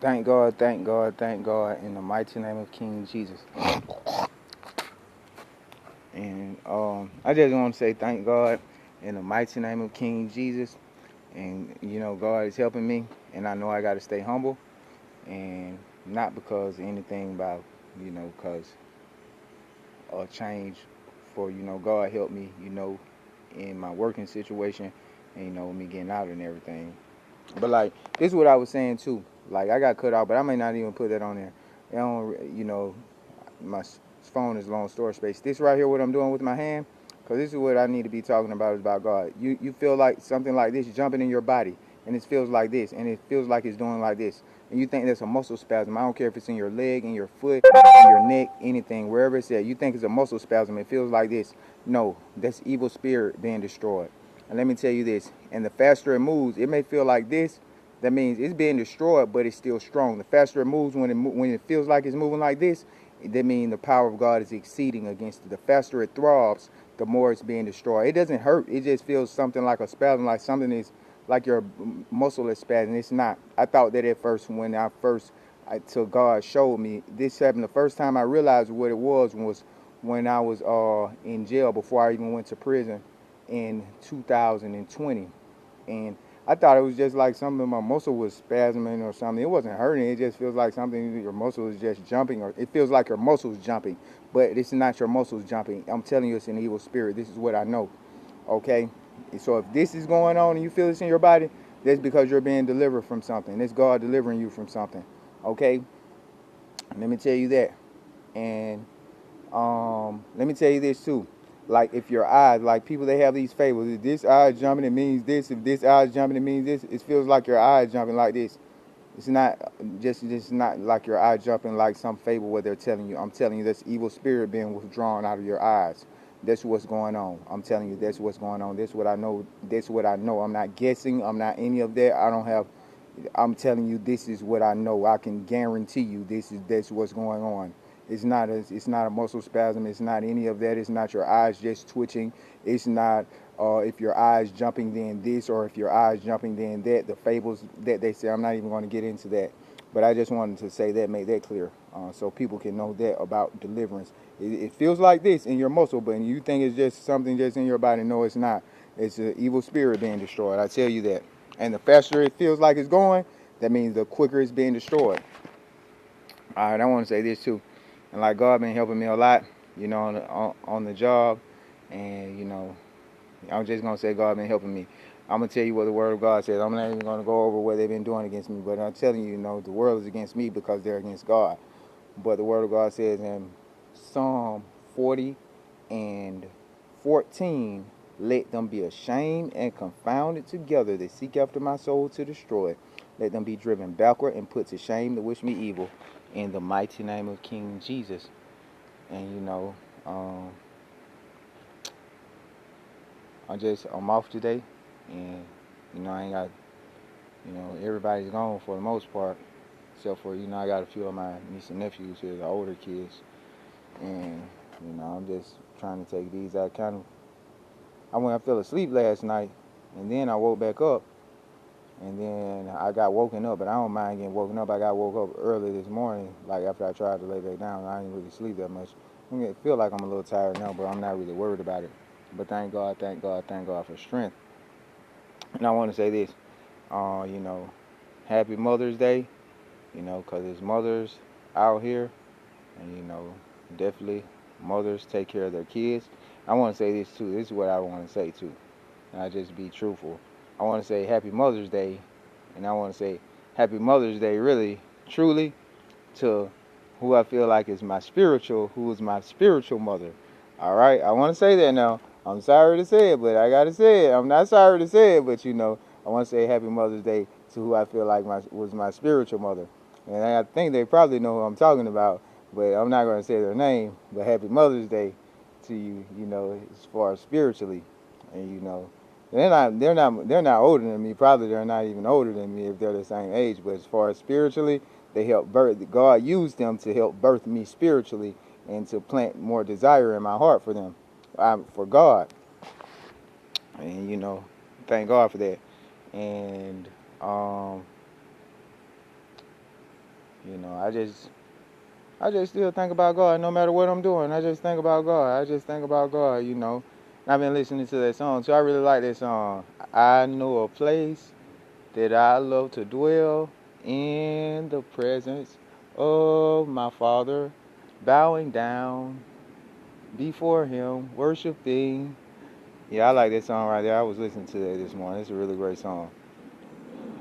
Thank God, thank God, thank God in the mighty name of King Jesus. And I just want to say thank God in the mighty name of King Jesus. And God is helping me, and I know I got to stay humble, and not because of anything about because a change for God helped me in my working situation, and me getting out and everything. But like this is what I was saying too. Like I got cut out, but I may not even put that on there. I don't, my phone is low on storage space. This right here, what I'm doing with my hand, because this is what I need to be talking about is about God. You feel like something like this jumping in your body, and it feels like this, and it feels like it's doing like this, and you think that's a muscle spasm. I don't care if it's in your leg, in your foot, in your neck, anything, wherever it's at. You think it's a muscle spasm. It feels like this. No, that's evil spirit being destroyed. And let me tell you this, and the faster it moves, it may feel like this. That means it's being destroyed, but it's still strong. The faster it moves, when it feels like it's moving like this, that means the power of God is exceeding against it. The faster it throbs, the more it's being destroyed. It doesn't hurt. It just feels something like a spasm, like something is like your muscle is spasming. It's not. I thought that at first when till God showed me this happened. The first time I realized what it was when I was in jail before I even went to prison in 2020, and I thought it was just like something in my muscle was spasming or something. It wasn't hurting. It just feels like something your muscle is just jumping, or it feels like your muscles jumping, but it's not your muscles jumping. I'm telling you, it's an evil spirit. This is what I know. Okay, so if this is going on and you feel this in your body, that's because you're being delivered from something. It's God delivering you from something. Okay, let me tell you that. And let me tell you this too. Like if your eyes, like people they have these fables. If this eye is jumping, it means this. If this eye is jumping, it means this. It feels like your eye is jumping like this. It's not just not like your eye jumping like some fable where they're telling you. I'm telling you, that's evil spirit being withdrawn out of your eyes. That's what's going on. I'm telling you, that's what's going on. That's what I know. That's what I know. I'm not guessing. I'm not any of that. I don't have. I'm telling you, this is what I know. I can guarantee you, that's what's going on. It's not a muscle spasm. It's not any of that. It's not your eyes just twitching. It's not if your eyes jumping then this, or if your eyes jumping then that. The fables that they say. I'm not even going to get into that. But I just wanted to say that, make that clear, so people can know that about deliverance. It feels like this in your muscle, but you think it's just something just in your body. No, it's not. It's an evil spirit being destroyed. I tell you that. And the faster it feels like it's going, that means the quicker it's being destroyed. All right, I want to say this too, and like God been helping me a lot, on the job, and I'm just gonna say God been helping me. I'm gonna tell you what the Word of God says. I'm not even gonna go over what they've been doing against me, but I'm telling you, the world is against me because they're against God. But the Word of God says in Psalm 40 and 14, let them be ashamed and confounded together that seek after my soul to destroy it. Let them be driven backward and put to shame that wish me evil in the mighty name of King Jesus. And um, I'm off today, and I ain't got everybody's gone for the most part, except for I got a few of my niece and nephews here, the older kids, and I'm just trying to take these out. I fell asleep last night, and then I woke back up, and then I got woken up, but I don't mind getting woken up. I got woke up early this morning, like after I tried to lay back down. I didn't really sleep that much. I feel like I'm a little tired now, but I'm not really worried about it. But thank God, thank God, thank God for strength. And I want to say this, uh, you know, happy Mother's Day, because there's mothers out here, and definitely mothers take care of their kids. I want to say this too. This is what I want to say too, and I just be truthful. I want to say Happy Mother's Day, and I want to say Happy Mother's Day, really, truly, to who I feel like who is my spiritual mother. All right, I want to say that now. I'm sorry to say it, but I gotta say it. I'm not sorry to say it, but I want to say Happy Mother's Day to who I feel like was my spiritual mother, and I think they probably know who I'm talking about, but I'm not gonna say their name. But Happy Mother's Day to you, as far as spiritually, and they're not older than me. Probably they're not even older than me if they're the same age. But as far as spiritually, they help birth. God used them to help birth me spiritually and to plant more desire in my heart for them, for God, and thank God for that. And um, You know, I just still think about God no matter what I'm doing. I just think about God. I just think about God, you know. And I've been listening to that song, so I really like that song. I know a place that I love to dwell in the presence of my Father, bowing down before Him, worshiping. Yeah, I like that song right there. I was listening to that this morning. It's a really great song.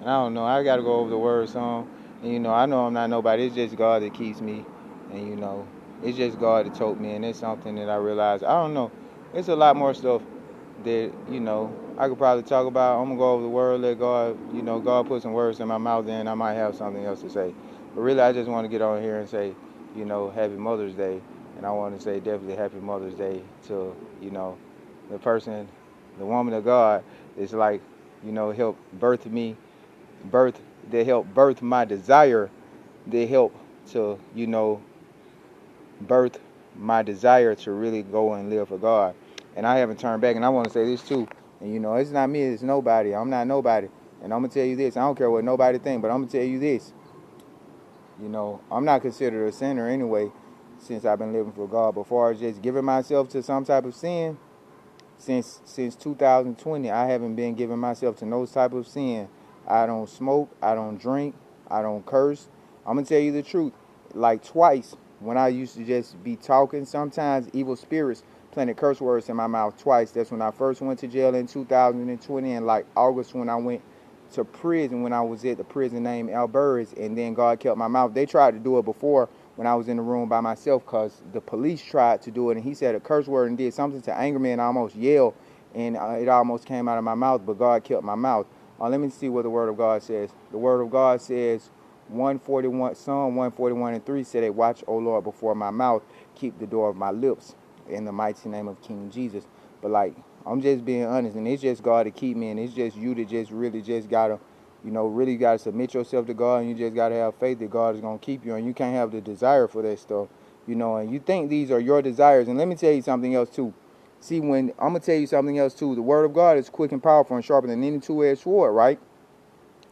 And I don't know, I got to go over the word song. And you know, I know I'm not nobody. It's just God that keeps me. And you know, it's just God that told me. And it's something that I realized. I don't know. It's a lot more stuff that, you know, I could probably talk about. I'm going to go over the word, let God, you know, God put some words in my mouth, and I might have something else to say. But really, I just want to get on here and say, you know, Happy Mother's Day. And I want to say definitely Happy Mother's Day to, you know, the person, the woman of God that's like, you know, helped birth me, birth, they help birth my desire. They help to, you know, birth my desire to really go and live for God. And I haven't turned back. And I want to say this too. And you know, it's not me, it's nobody. I'm not nobody. And I'm going to tell you this. I don't care what nobody think, but I'm going to tell you this. You know, I'm not considered a sinner anyway since I've been living for God. But far as just giving myself to some type of sin, since 2020, I haven't been giving myself to no type of sin. I don't smoke, I don't drink, I don't curse. I'm going to tell you the truth. Like twice, when I used to just be talking, sometimes evil spirits planted curse words in my mouth twice. That's when I first went to jail in 2020, and like August when I went to prison, when I was at the prison named Alburris, and then God kept my mouth. They tried to do it before when I was in the room by myself because the police tried to do it, and he said a curse word and did something to anger me, and I almost yelled, and it almost came out of my mouth, but God kept my mouth. Let me see what the Word of God says. The Word of God says, 141, Psalm 141 and 3 said, watch, O Lord, before my mouth, keep the door of my lips, in the mighty name of King Jesus. But like, I'm just being honest, and it's just God to keep me, and it's just you to just really just gotta, you know, really gotta submit yourself to God, and you just gotta have faith that God is gonna keep you, and you can't have the desire for that stuff, you know, and you think these are your desires. And let me tell you something else too. See, when I'm gonna tell you something else too, the Word of God is quick and powerful and sharper than any two-edged sword, right?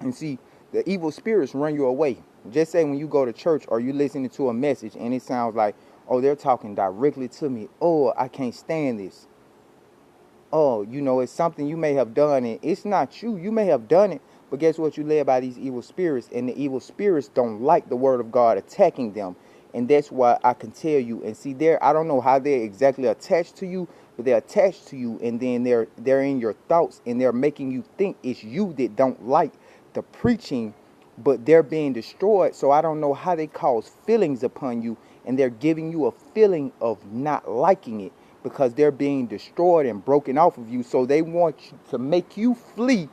And see, the evil spirits run you away. Just say when you go to church or you listening to a message and it sounds like, oh, they're talking directly to me. Oh, I can't stand this. Oh, you know, it's something you may have done, and it's not you. You may have done it, but guess what? You led by these evil spirits, and the evil spirits don't like the word of God attacking them. And that's why I can tell you. And see, I don't know how they're exactly attached to you, but they're attached to you, and then they're in your thoughts, and they're making you think it's you that don't like the preaching, but they're being destroyed. So I don't know how they cause feelings upon you, and they're giving you a feeling of not liking it because they're being destroyed and broken off of you. So they want to make you flee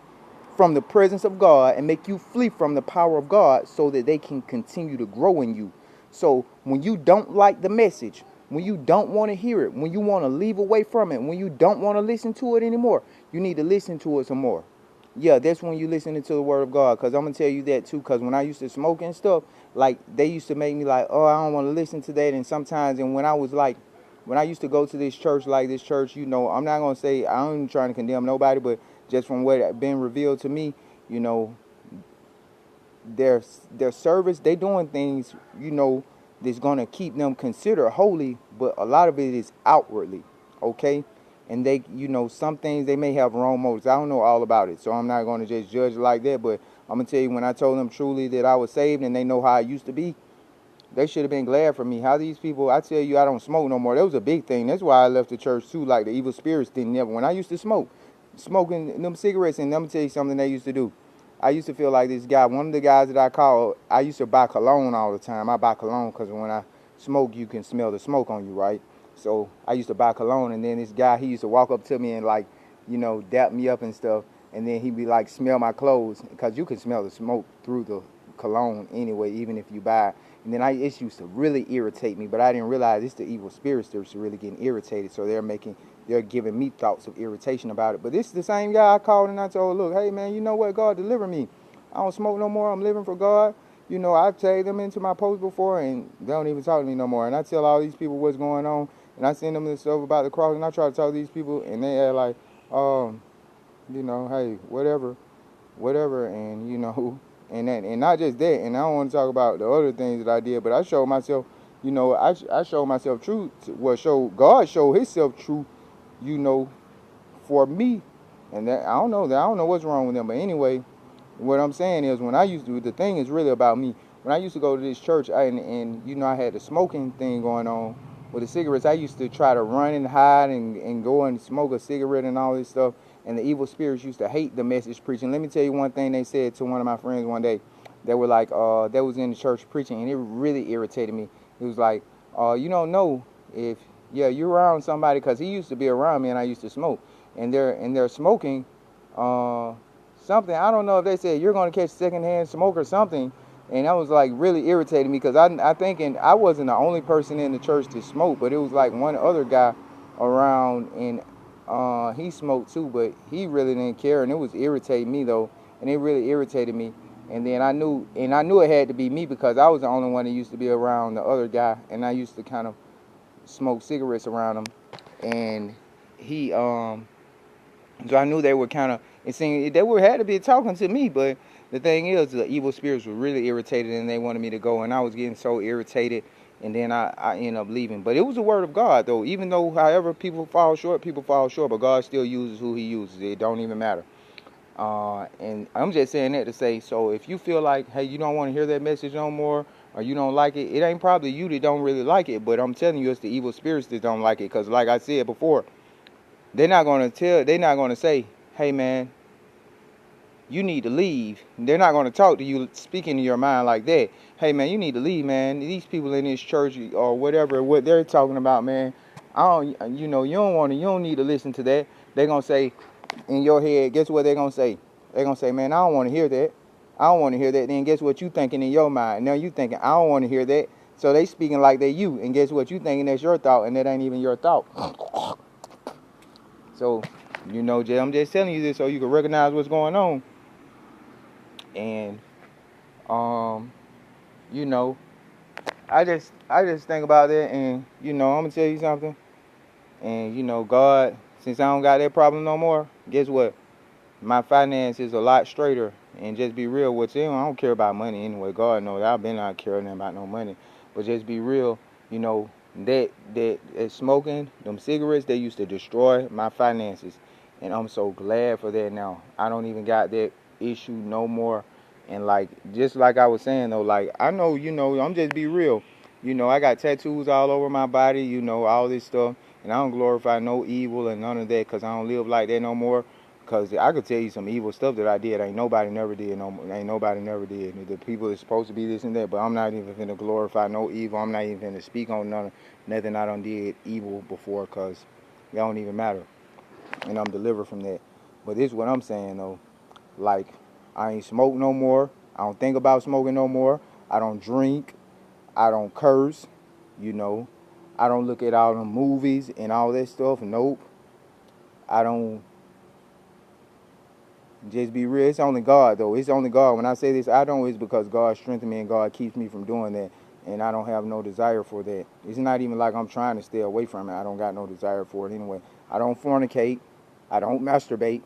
from the presence of God and make you flee from the power of God so that they can continue to grow in you. So when you don't like the message, when you don't want to hear it, when you want to leave away from it, when you don't want to listen to it anymore, you need to listen to it some more. Yeah, that's when you listening to the word of God. Because I'm going to tell you that too. Because when I used to smoke and stuff, like they used to make me like, oh, I don't want to listen to that. And sometimes, and when I was like, when I used to go to this church, like this church, you know, I'm not going to say, I'm even trying to condemn nobody, but just from what had been revealed to me, you know, their service, they doing things, you know, that's going to keep them considered holy, but a lot of it is outwardly, okay? And they, you know, some things they may have wrong motives. I don't know all about it, so I'm not going to just judge like that, but I'm going to tell you, when I told them truly that I was saved and they know how I used to be, they should have been glad for me. How these people, I tell you, I don't smoke no more. That was a big thing. That's why I left the church too. Like the evil spirits didn't never. When I used to smoke, smoking them cigarettes, and let me tell you something they used to do. I used to feel like this guy, one of the guys that I called, I used to buy cologne all the time. I buy cologne because when I smoke, you can smell the smoke on you, right? So I used to buy cologne, and then this guy, he used to walk up to me and like, you know, dap me up and stuff. And then he'd be like, smell my clothes, because you can smell the smoke through the cologne anyway, even if you buy. And then it used to really irritate me, but I didn't realize it's the evil spirits that were really getting irritated. So they're giving me thoughts of irritation about it. But this is the same guy I called and I told, look, hey man, you know what? God deliver me. I don't smoke no more. I'm living for God. You know, I've tagged them into my post before and they don't even talk to me no more. And I tell all these people what's going on, and I send them the stuff about the cross, and I try to talk to these people, and they are like, you know, hey, whatever. And, you know, and not just that. And I don't want to talk about the other things that I did, but I showed myself, I showed myself true. God showed Himself true, you know, for me. And that I don't know what's wrong with them, but anyway, what I'm saying is the thing is really about me. When I used to go to this church, and I had the smoking thing going on with the cigarettes, I used to try to run and hide and go and smoke a cigarette and all this stuff. And the evil spirits used to hate the message preaching. Let me tell you one thing they said to one of my friends one day. They were like, they was in the church preaching, and it really irritated me. It was like, you don't know if, you're around somebody, because he used to be around me and I used to smoke. And they're smoking something. I don't know if they said you're going to catch secondhand smoke or something. And that was like really irritating me, because I thinking I wasn't the only person in the church to smoke, but it was like one other guy around, and he smoked too, but he really didn't care, and it was irritating me though, and it really irritated me. And then I knew it had to be me, because I was the only one that used to be around the other guy, and I used to kind of smoke cigarettes around him, and he so I knew they were kind of, it seemed they had to be talking to me. But the thing is, the evil spirits were really irritated, and they wanted me to go, and I was getting so irritated, and then I ended up leaving. But it was the word of God, though. Even though, however, people fall short, but God still uses who He uses. It don't even matter. And I'm just saying that to say, so if you feel like, hey, you don't want to hear that message no more, or you don't like it, it ain't probably you that don't really like it, but I'm telling you, it's the evil spirits that don't like it. Because like I said before, they're not going to say, hey man, you need to leave. They're not going to talk to you, speaking to your mind like that. Hey man, you need to leave, man. These people in this church or whatever, what they're talking about, man, you don't need to listen to that. They're going to say in your head, guess what they're going to say? They're going to say, man, I don't want to hear that. I don't want to hear that. Then guess what you thinking in your mind? Now you thinking, I don't want to hear that. So they speaking like they you. And guess what you thinking that's your thought, and that ain't even your thought. So, Jay, I'm just telling you this so you can recognize what's going on. And, I just think about that, and, I'm going to tell you something. And, God, since I don't got that problem no more, guess what? My finance is a lot straighter. And just be real with you. I don't care about money anyway. God knows I've been not caring about no money. But just be real, that smoking, them cigarettes, they used to destroy my finances. And I'm so glad for that now. I don't even got that issue no more. And just like I was saying though, I know, I'm just be real. I got tattoos all over my body, all this stuff. And I don't glorify no evil and none of that, because I don't live like that no more. Because I could tell you some evil stuff that I did. Ain't nobody never did. The people that's supposed to be this and that. But I'm not even finna glorify no evil. I'm not even finna speak on nothing I done did evil before, because it don't even matter. And I'm delivered from that. But this is what I'm saying though. I ain't smoke no more. I don't think about smoking no more. I don't drink. I don't curse. I don't look at all the movies and all that stuff. Nope. I don't. Just be real. It's only God, though. It's only God. When I say this, I don't. It's because God strengthens me and God keeps me from doing that. And I don't have no desire for that. It's not even like I'm trying to stay away from it. I don't got no desire for it anyway. I don't fornicate. I don't masturbate.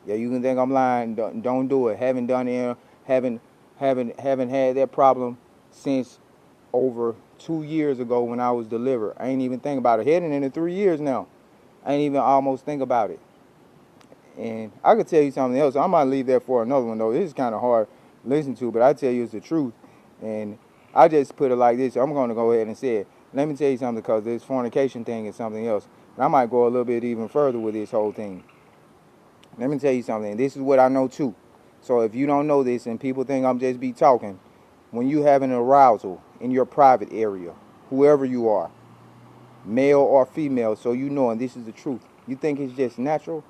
Yeah, you can think I'm lying. Don't do it. Haven't done it. Haven't had that problem since over 2 years ago when I was delivered. I ain't even think about it. Heading into 3 years now. I ain't even almost think about it. And I could tell you something else. I might leave that for another one, though. This is kind of hard to listen to, but I tell you it's the truth. And I just put it like this. I'm going to go ahead and say it. Let me tell you something, because this fornication thing is something else. And I might go a little bit even further with this whole thing. Let me tell you something. This is what I know, too. So if you don't know this and people think I'm just be talking, when you have an arousal in your private area, whoever you are, male or female, so you know, and this is the truth, you think it's just natural?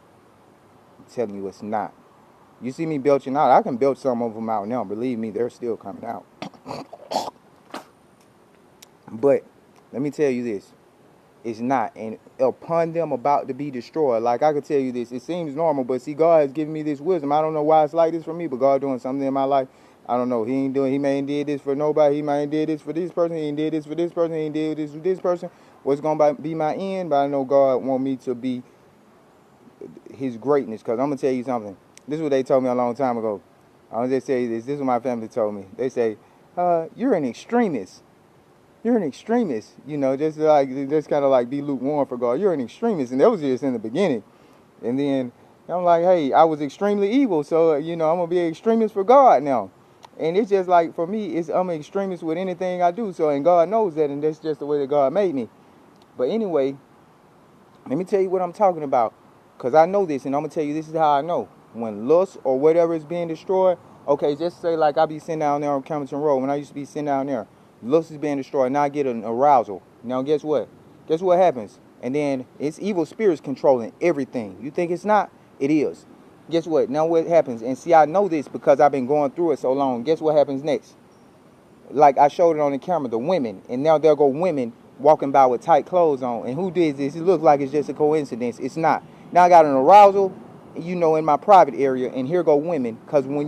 I'm telling you it's not. You see me belching out, I can belch some of them out now. Believe me, they're still coming out. But let me tell you this. It's not. And upon them about to be destroyed, like I could tell you this, it seems normal, but see, God has given me this wisdom. I don't know why it's like this for me, but God doing something in my life. I don't know. He may ain't did this for nobody. He might ain't did this for this person. He ain't did this for this person. He ain't did this for this person. What's going to be my end? But I know God want me to be His greatness, because I'm going to tell you something. This is what they told me a long time ago. I'll just say this. This is what my family told me. They say, you're an extremist. You're an extremist. You know, just kind of like be lukewarm for God. You're an extremist. And that was just in the beginning. And then I'm like, hey, I was extremely evil. So, you know, I'm going to be an extremist for God now. And it's just like, for me, I'm an extremist with anything I do. So, and God knows that. And that's just the way that God made me. But anyway, let me tell you what I'm talking about. Because I know this, and I'm going to tell you this is how I know. When lust or whatever is being destroyed, okay, just say like I be sitting down there on Camerton Road. When I used to be sitting down there, lust is being destroyed. Now I get an arousal. Now guess what? Guess what happens? And then it's evil spirits controlling everything. You think it's not? It is. Guess what? Now what happens? And see, I know this because I've been going through it so long. Guess what happens next? Like I showed it on the camera, the women. And now there go women walking by with tight clothes on. And who did this? It looks like it's just a coincidence. It's not. Now I got an arousal, you know, in my private area, and here go women. Because when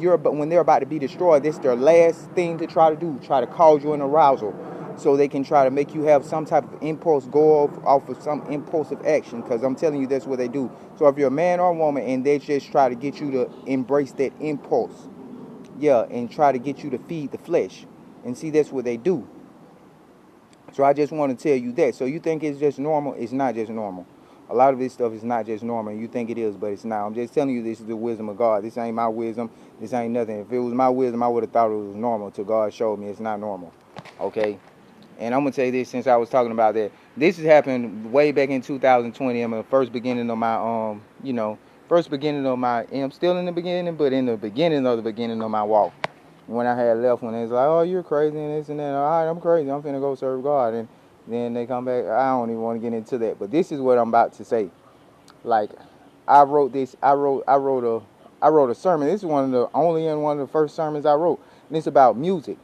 they're about to be destroyed, this is their last thing to try to do, try to cause you an arousal, so they can try to make you have some type of impulse, go off of some impulsive action. Because I'm telling you, that's what they do. So if you're a man or a woman and they just try to get you to embrace that impulse, yeah, and try to get you to feed the flesh, and see, that's what they do. So I just want to tell you that. So you think it's just normal? It's not just normal. A lot of this stuff is not just normal. You think it is, but it's not. I'm just telling you, this is the wisdom of God. This ain't my wisdom. This ain't nothing. If it was my wisdom, I would have thought it was normal till God showed me it's not normal. Okay? And I'm going to tell you this, since I was talking about that. This has happened way back in 2020. I'm in the first beginning of my, I'm still in the beginning, but in the beginning of my walk. When I had left, when they was like, oh, you're crazy and this and that. All right, I'm crazy. I'm finna go serve God. And then they come back. I don't even want to get into that. But this is what I'm about to say. Like, I wrote a sermon. This is one of the first sermons I wrote. And it's about music.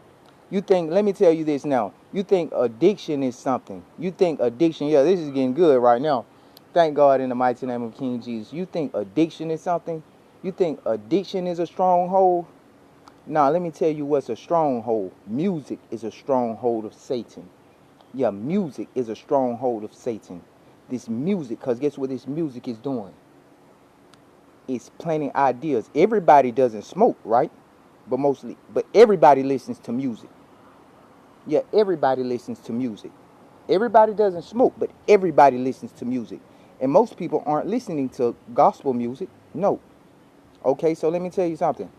Let me tell you this now. You think addiction is something. You think addiction, yeah, this is getting good right now. Thank God in the mighty name of King Jesus. You think addiction is something? You think addiction is a stronghold? Now, let me tell you what's a stronghold. Music is a stronghold of Satan. Yeah, music is a stronghold of Satan. This music, because guess what this music is doing? It's planting ideas. Everybody doesn't smoke, right? But everybody listens to music. Yeah, everybody listens to music. Everybody doesn't smoke, but everybody listens to music. And most people aren't listening to gospel music. No. Okay, so let me tell you something.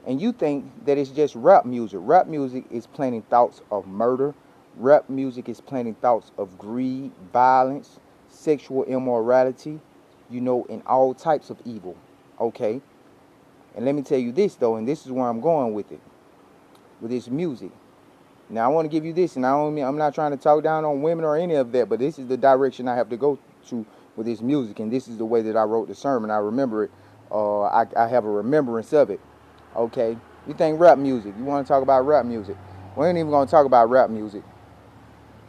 And you think that it's just rap music. Rap music is planting thoughts of murder. Rap music is planting thoughts of greed, violence, sexual immorality, and all types of evil. Okay? And let me tell you this, though, and this is where I'm going with it, with this music. Now, I want to give you this, and I'm not trying to talk down on women or any of that, but this is the direction I have to go to with this music, and this is the way that I wrote the sermon. I remember it. I have a remembrance of it. Okay, you think rap music, you want to talk about rap music. We ain't even going to talk about rap music.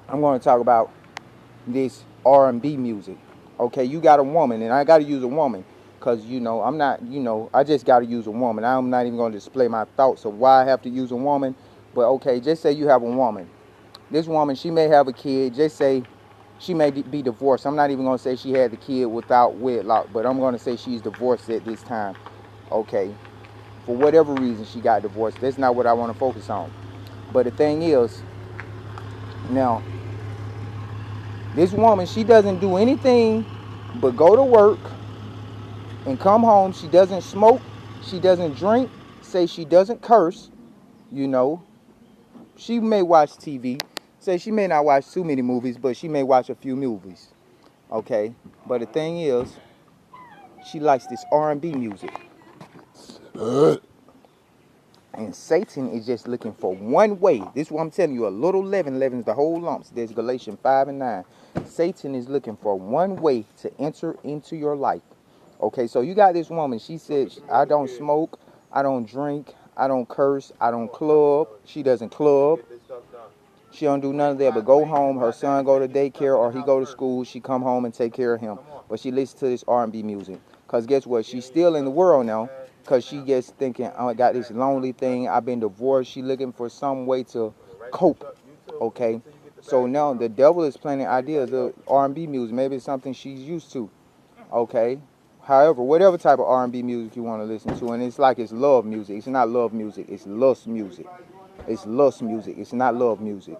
I'm going to talk about this R&B music. Okay, you got a woman, and I got to use a woman because, I'm not, I just got to use a woman. I'm not even going to display my thoughts of why I have to use a woman. But, okay, just say you have a woman. This woman, she may have a kid. Just say she may be divorced. I'm not even going to say she had the kid without wedlock, but I'm going to say she's divorced at this time. Okay. For whatever reason she got divorced. That's not what I want to focus on. But the thing is, now, this woman, she doesn't do anything but go to work and come home. She doesn't smoke. She doesn't drink. Say she doesn't curse. She may watch TV. Say she may not watch too many movies, but she may watch a few movies. Okay? But the thing is, she likes this R&B music. And Satan is just looking for one way. This is what I'm telling you. A little leaven leavens the whole lumps. There's Galatians 5 and 9. Satan is looking for one way to enter into your life. Okay, so you got this woman. She said, I don't smoke. I don't drink. I don't curse. I don't club. She doesn't club. She don't do none of that but go home. Her son go to daycare or he go to school. She come home and take care of him. But she listens to this R&B music. Because guess what? She's still in the world now. Because she gets thinking, oh, I got this lonely thing. I've been divorced. She looking for some way to cope. Okay? So now the devil is planting ideas of R&B music. Maybe it's something she's used to. Okay? However, whatever type of R&B music you want to listen to, and it's like it's love music. It's not love music. It's lust music. It's lust music. It's not love music.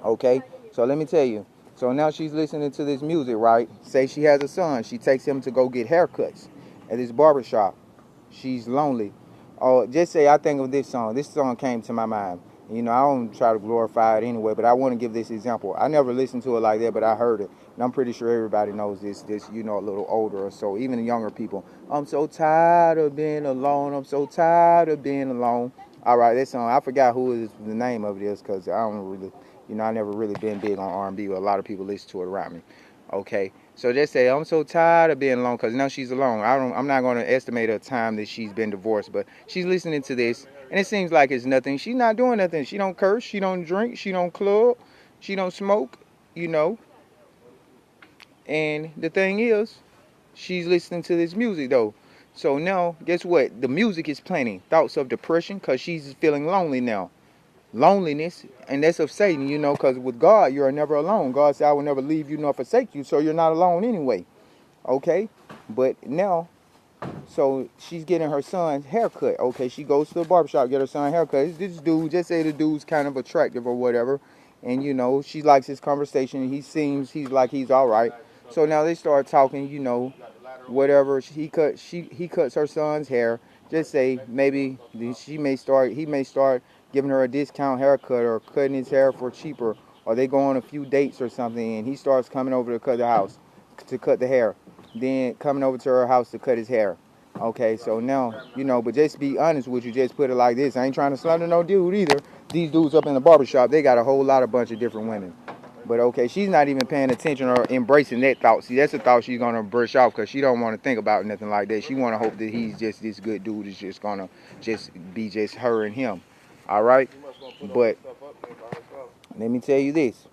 Okay? So let me tell you. So now she's listening to this music, right? Say she has a son. She takes him to go get haircuts at this barbershop. She's lonely. Oh, just say I think of this song. This song came to my mind. You know, I don't try to glorify it anyway, but I want to give this example. I never listened to it like that, but I heard it. And I'm pretty sure everybody knows this, you know, a little older or so, even the younger people. I'm so tired of being alone. I'm so tired of being alone. All right, that song, I forgot who is the name of it is because I don't really, you know, I never really been big on R&B, but a lot of people listen to it around me. Okay, so just say I'm so tired of being alone because now she's alone. I'm not going to estimate a time that she's been divorced, but she's listening to this, and it seems like it's nothing. She's not doing nothing. She don't curse. She don't drink. She don't club. She don't smoke. You know. And the thing is, she's listening to this music though. So now, guess what? The music is playing thoughts of depression because she's feeling lonely now. Loneliness, and that's of Satan, you know, because with God, you are never alone. God said, I will never leave you nor forsake you, so you're not alone anyway. Okay? But now, so she's getting her son's haircut. Okay, she goes to the barbershop, get her son haircut. This dude, just say the dude's kind of attractive or whatever, and, you know, she likes his conversation. He's like he's all right. So now they start talking, you know, whatever. He cuts her son's hair. Just say maybe he may start giving her a discount haircut or cutting his hair for cheaper, or they go on a few dates or something, and he starts coming over to cut the hair, then coming over to her house to cut his hair. Okay, so now, you know, but just be honest with you, just put it like this. I ain't trying to slander no dude either. These dudes up in the barbershop, they got a whole lot of bunch of different women. But okay, she's not even paying attention or embracing that thought. See, that's a thought she's gonna brush off because she don't want to think about nothing like that. She want to hope that he's just this good dude is just gonna just be just her and him. All right, but let me tell you this.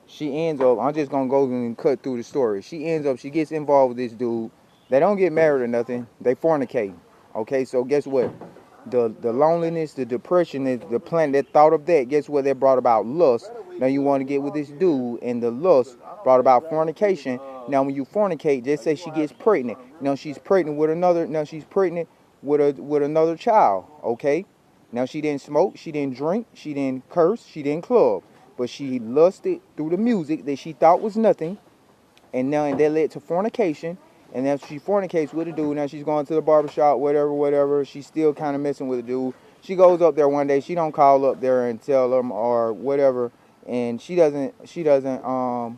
She ends up. I'm just gonna go and cut through the story. She ends up. She gets involved with this dude. They don't get married or nothing. They fornicate. Okay, so guess what? The loneliness, the depression, the plan, that thought of that, guess what? That brought about lust. Now you want to get with this dude, and the lust brought about fornication. Now when you fornicate, just say she gets pregnant. Now she's pregnant with another. Now she's pregnant with another child. Okay. Now she didn't smoke, she didn't drink, she didn't curse, she didn't club, but she lusted through the music that she thought was nothing, and now that led to fornication. And then she fornicates with a dude. Now she's going to the barbershop, whatever. She's still kind of messing with a dude. She goes up there one day. She don't call up there and tell them or whatever. And she doesn't tell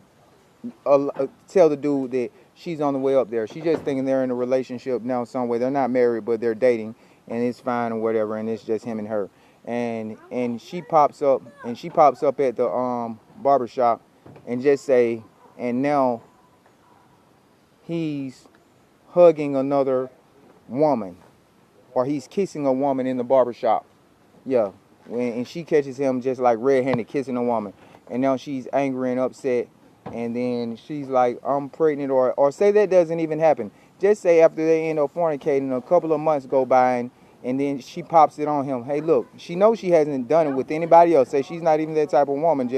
the dude that she's on the way up there. She's just thinking they're in a relationship now some way. They're not married, but they're dating, and it's fine or whatever. And it's just him and her. And she pops up at the barbershop and just say, and now he's hugging another woman, or he's kissing a woman in the barbershop. Yeah. And she catches him just like red-handed kissing a woman. And now she's angry and upset. And then she's like, I'm pregnant, or say that doesn't even happen. Just say after they end up fornicating, a couple of months go by, and then she pops it on him. Hey, look, she knows she hasn't done it with anybody else. Say she's not even that type of woman,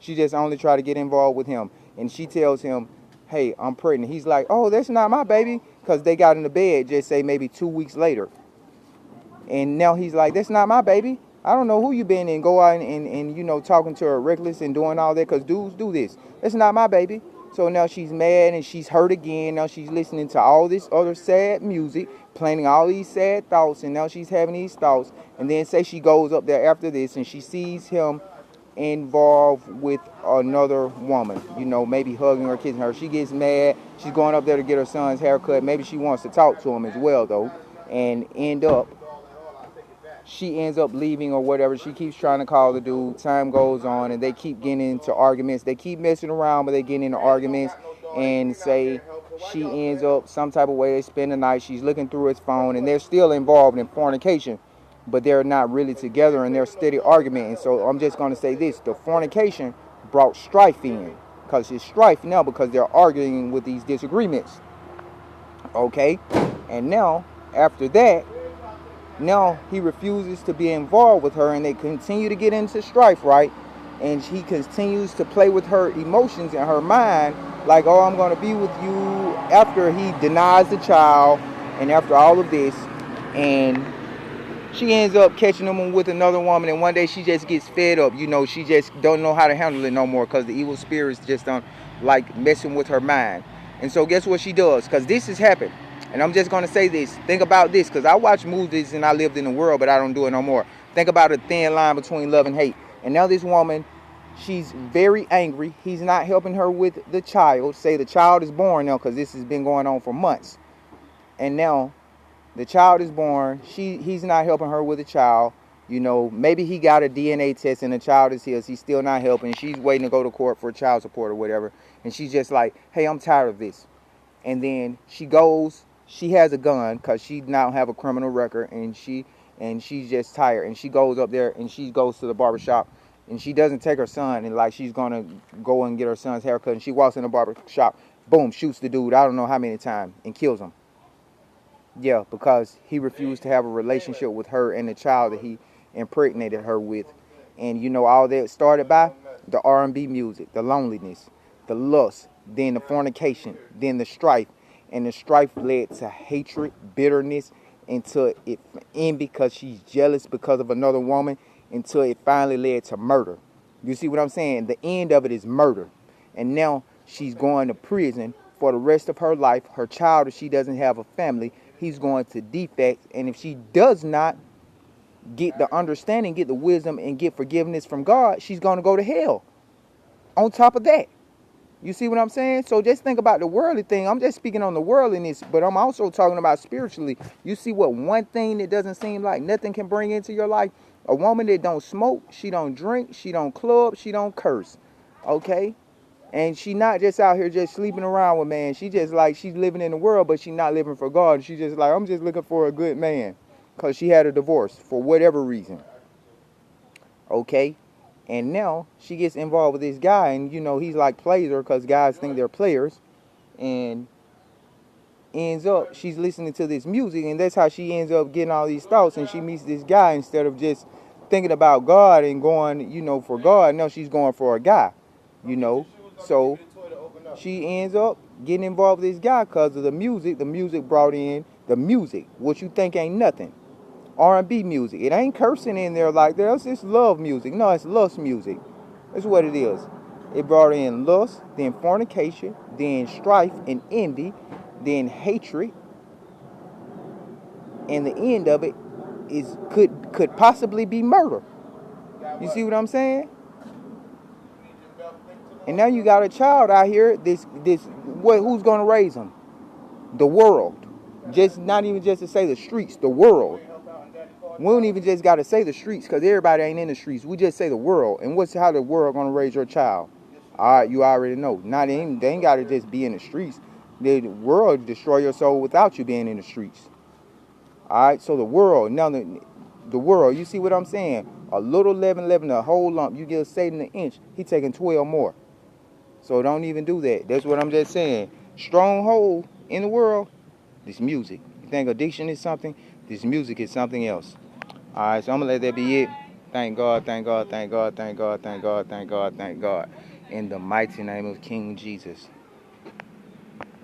she just only try to get involved with him. And she tells him, hey, I'm pregnant. He's like, oh, that's not my baby, because they got in the bed, just say maybe 2 weeks later. And now he's like, that's not my baby. I don't know who you been, and go out and you know, talking to her reckless and doing all that, because dudes do this. That's not my baby. So now she's mad and she's hurt again. Now she's listening to all this other sad music, planning all these sad thoughts, and now she's having these thoughts. And then say she goes up there after this and she sees him involved with another woman, you know, maybe hugging her, kissing her. She gets mad. She's going up there to get her son's haircut. Maybe she wants to talk to him as well, though, and she ends up leaving or whatever. She keeps trying to call the dude. Time goes on, and they keep getting into arguments. They keep messing around, but they get into arguments, and say she ends up some type of way. They spend the night. She's looking through his phone, and they're still involved in fornication, but they're not really together, and they're steady argument. And so I'm just going to say this. The fornication brought strife in, because it's strife now because they're arguing with these disagreements. Okay? And now, after that, now he refuses to be involved with her, and they continue to get into strife, right? And he continues to play with her emotions and her mind Like, oh, I'm going to be with you, after he denies the child and after all of this. And she ends up catching him with another woman, and one day she just gets fed up. She just don't know how to handle it no more because the evil spirits just don't like messing with her mind. And so guess what she does? Because this has happened. And I'm just going to say this. Think about this, because I watch movies and I lived in the world, but I don't do it no more. Think about a thin line between love and hate. And now this woman, she's very angry. He's not helping her with the child. Say the child is born now, because this has been going on for months. And now the child is born. He's not helping her with the child. Maybe he got a DNA test and the child is his. He's still not helping. She's waiting to go to court for child support or whatever. And she's just like, hey, I'm tired of this. And then she goes, she has a gun because she now have a criminal record, and she's just tired. And she goes up there and she goes to the barbershop, and she doesn't take her son, and like she's going to go and get her son's haircut. And she walks in the barbershop, boom, shoots the dude, I don't know how many times, and kills him. Yeah, because he refused to have a relationship with her and the child that he impregnated her with. And all that started by the R&B music, the loneliness, the lust, then the fornication, then the strife. And the strife led to hatred, bitterness, until it ended because she's jealous because of another woman, until it finally led to murder. You see what I'm saying? The end of it is murder. And now she's going to prison for the rest of her life. Her child, if she doesn't have a family, he's going to defect. And if she does not get the understanding, get the wisdom, and get forgiveness from God, she's going to go to hell. On top of that. You see what I'm saying? So just think about the worldly thing. I'm just speaking on the worldliness, but I'm also talking about spiritually. You see what one thing that doesn't seem like nothing can bring into your life? A woman that don't smoke, she don't drink, she don't club, she don't curse. Okay? And she not just out here just sleeping around with man. She just like, she's living in the world, but she not living for God. She just like, I'm just looking for a good man. Because she had a divorce for whatever reason. Okay? And now she gets involved with this guy, and he's like plays her because guys think they're players. And ends up, she's listening to this music, and that's how she ends up getting all these thoughts. And she meets this guy instead of just thinking about God and going, for God. No, she's going for a guy, So she ends up getting involved with this guy because of the music. The music brought in the music, what you think ain't nothing. R&B music. It ain't cursing in there like that. It's just love music. No, it's lust music. That's what it is. It brought in lust, then fornication, then strife and envy, then hatred. And the end of it is could possibly be murder. You see what I'm saying? And now you got a child out here. Who's gonna raise him? The world. Just not even just to say the streets. The world. We don't even just got to say the streets because everybody ain't in the streets. We just say the world. And how the world going to raise your child? All right, you already know. They ain't got to just be in the streets. The world destroy your soul without you being in the streets. All right, so the world. Now, the world, you see what I'm saying? A little leaven, a whole lump. You give Satan an inch, he taking 12 more. So don't even do that. That's what I'm just saying. Stronghold in the world, this music. You think addiction is something? This music is something else. All right, so I'm going to let that be it. Thank God, thank God, thank God, thank God, thank God, thank God, thank God. In the mighty name of King Jesus.